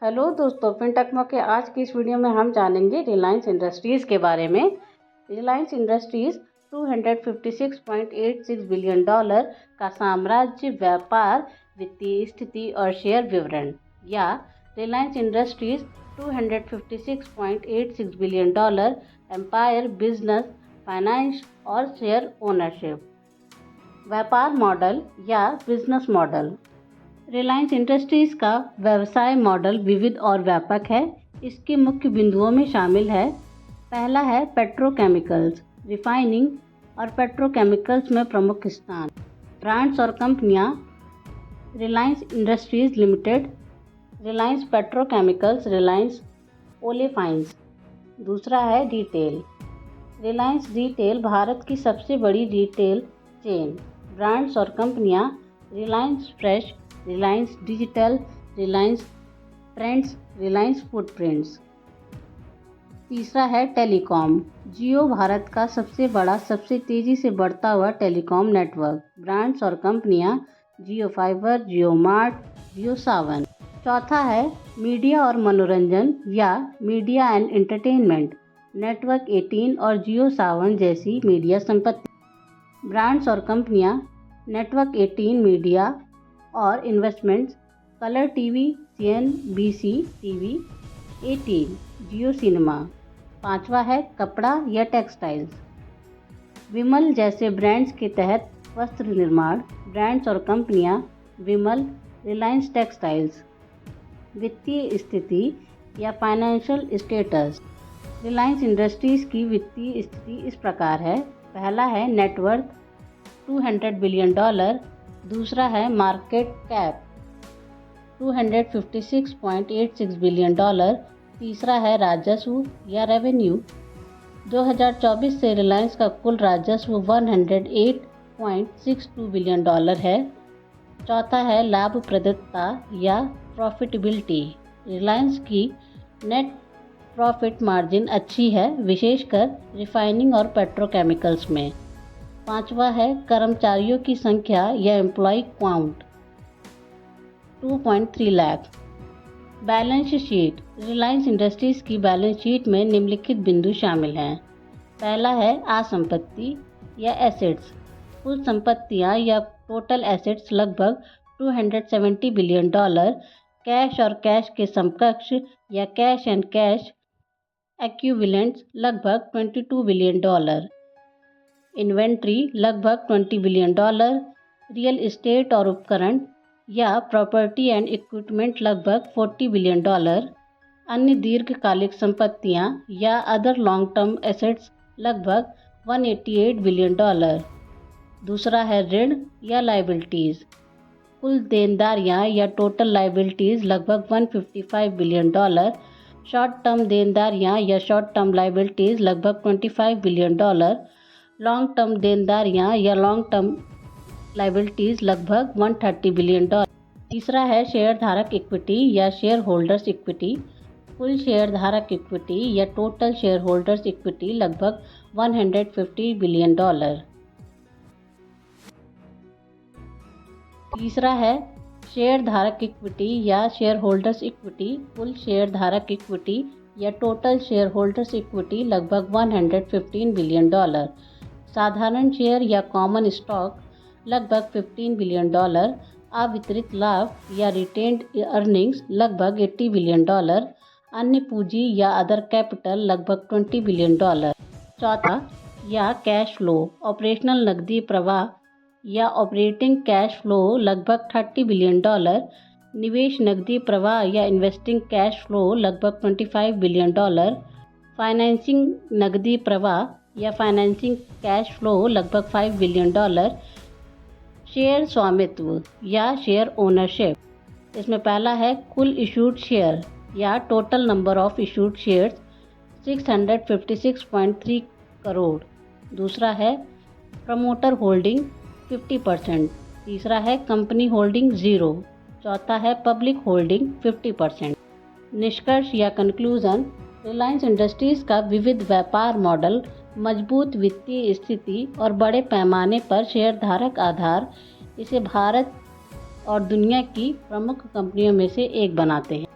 Hello दोस्तों, fintech के आज की इस वीडियो में हम जानेंगे रिलायंस इंडस्ट्रीज़ के बारे में। रिलायंस इंडस्ट्रीज़ $256.86 बिलियन का साम्राज्य, व्यापार, वित्तीय स्थिति और शेयर विवरण, या Reliance Industries $256.86 billion empire, business, finance और शेयर ओनरशिप। व्यापार मॉडल या बिजनेस मॉडल। रिलायंस इंडस्ट्रीज़ का व्यवसाय मॉडल विविध और व्यापक है। इसके मुख्य बिंदुओं में शामिल है: पहला है पेट्रोकेमिकल्स, रिफाइनिंग और पेट्रोकेमिकल्स में प्रमुख स्थान। ब्रांड्स और कंपनियां: Reliance industries limited, Reliance petrochemicals, Reliance olefins. दूसरा है रिटेल। रिलायंस रिटेल भारत की सबसे बड़ी रिटेल चेन। ब्रांड्स और कंपनियां: Reliance fresh, Reliance digital, Reliance trends, Reliance footprints. तीसरा है टेलीकॉम। जियो भारत का सबसे बड़ा, सबसे तेज़ी से बढ़ता हुआ टेलीकॉम नेटवर्क। ब्रांड्स और कंपनियां: जियो फाइबर, जियो मार्ट, जियो सावन। चौथा है मीडिया और मनोरंजन या मीडिया एंड एंटरटेनमेंट। नेटवर्क 18 और जियो सावन जैसी मीडिया संपत्ति। ब्रांड्स और कंपनियां: नेटवर्क 18 मीडिया और investments, colour TV, CNBC TV, 18, जियो सिनेमा। पांचवा है कपड़ा या टेक्सटाइल्स। विमल जैसे ब्रांड्स के तहत वस्त्र निर्माण। ब्रांड्स और कंपनियां: विमल, रिलायंस टेक्सटाइल्स। वित्तीय स्थिति या फाइनेंशियल स्टेटस। रिलायंस इंडस्ट्रीज़ की वित्तीय स्थिति इस प्रकार है: पहला है नेटवर्थ $200 बिलियन। दूसरा है मार्केट कैप $256.86 बिलियन। तीसरा है राजस्व या रेवेन्यू। 2024 से रिलायंस का कुल राजस्व $108.62 बिलियन है। चौथा है लाभप्रदता या प्रॉफिटेबिलिटी। रिलायंस की नेट प्रॉफिट मार्जिन अच्छी है, विशेषकर रिफाइनिंग और पेट्रोकेमिकल्स में। पांचवा है कर्मचारियों की संख्या या employ count 2.3 lakh. Balance sheet. Reliance Industries की बैलेंस शीट में निम्नलिखित बिंदु शामिल हैं: पहला है आसंपत्ति या एसेट्स। कुल संपत्तियां या टोटल एसेट्स लगभग $270 बिलियन। कैश और कैश के समकक्ष या कैश एंड कैश एक्विवेलेंट्स लगभग $22 बिलियन। इन्वेंट्री लगभग $20 बिलियन। रियल एस्टेट और उपकरण या प्रॉपर्टी एंड इक्विपमेंट लगभग $40 बिलियन। अन्य दीर्घकालिक संपत्तियां या अदर लॉन्ग टर्म एसेट्स लगभग $188 बिलियन। दूसरा है ऋण या लायबिलिटीज़। कुल देनदारियां या टोटल लायबिलिटीज़ लगभग $155 बिलियन। शॉर्ट टर्म देनदारियां या शॉर्ट टर्म लायबिलिटीज़ लगभग $25 बिलियन। लॉन्ग टर्म देनदारियां या लॉन्ग टर्म लायबिलिटीज़ लगभग $130 बिलियन। तीसरा है शेयरधारक इक्विटी या शेयर होल्डर्स इक्विटी। कुल शेयरधारक इक्विटी या टोटल शेयर होल्डर्स इक्विटी लगभग $150 बिलियन। तीसरा है शेयरधारक इक्विटी या शेयर होल्डर्स इक्विटी। कुल शेयरधारक इक्विटी या टोटल शेयर होल्डर्स इक्विटी लगभग $115 बिलियन। साधारण शेयर या कॉमन स्टॉक लगभग $15 बिलियन। अवितरित लाभ या रिटेन्ड अर्निंग्स लगभग $80 बिलियन। अन्य पूंजी या अदर कैपिटल लगभग $20 बिलियन। चौथा या कैश फ्लो, ऑपरेशनल नकदी प्रवाह या ऑपरेटिंग कैश फ्लो लगभग $30 बिलियन। निवेश नकदी प्रवाह या इन्वेस्टिंग कैश फ्लो लगभग $25 बिलियन। फाइनेंसिंग नकदी प्रवाह या फाइनेंसिंग कैश फ्लो लगभग $5 बिलियन। शेयर स्वामित्व या शेयर ओनरशिप। इसमें पहला है कुल इशूड शेयर या total number of issued shares 656.3 crore. दूसरा है प्रमोटर होल्डिंग 50%। तीसरा है कंपनी होल्डिंग 0। चौथा है पब्लिक होल्डिंग 50%। निष्कर्ष या कंक्लूजन। रिलायंस इंडस्ट्रीज़ का विविध व्यापार मॉडल, मजबूत वित्तीय स्थिति और बड़े पैमाने पर शेयरधारक आधार इसे भारत और दुनिया की प्रमुख कंपनियों में से एक बनाते हैं।